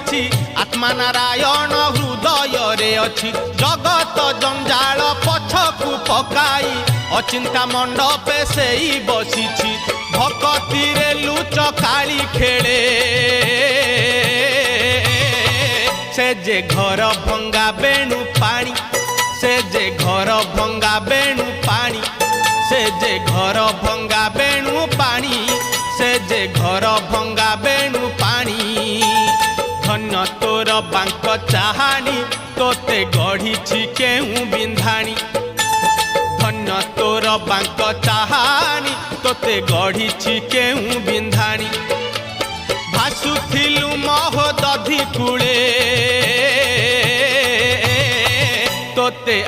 बसिछि आत्मा नारायण हृदय रे अछि जगत जंजाल पछकु पकाई अचिंता मंडपे सेई बसिछि भक्ति रे लुच काली खेले से जे घर भंगा बेणु पानी से जे घर भंगा बेणु पानी से जे घर भंगा बेणु पानी से जे घर भंगा बेणु पानी धन्य तोर बांक चाहानी तोते गढ़ी केहू बिंधाणी धन्य तोर बांक चाहानी तोते गढ़ी केहू बिंधाणी भासुथिलु महोदधि कूले तोते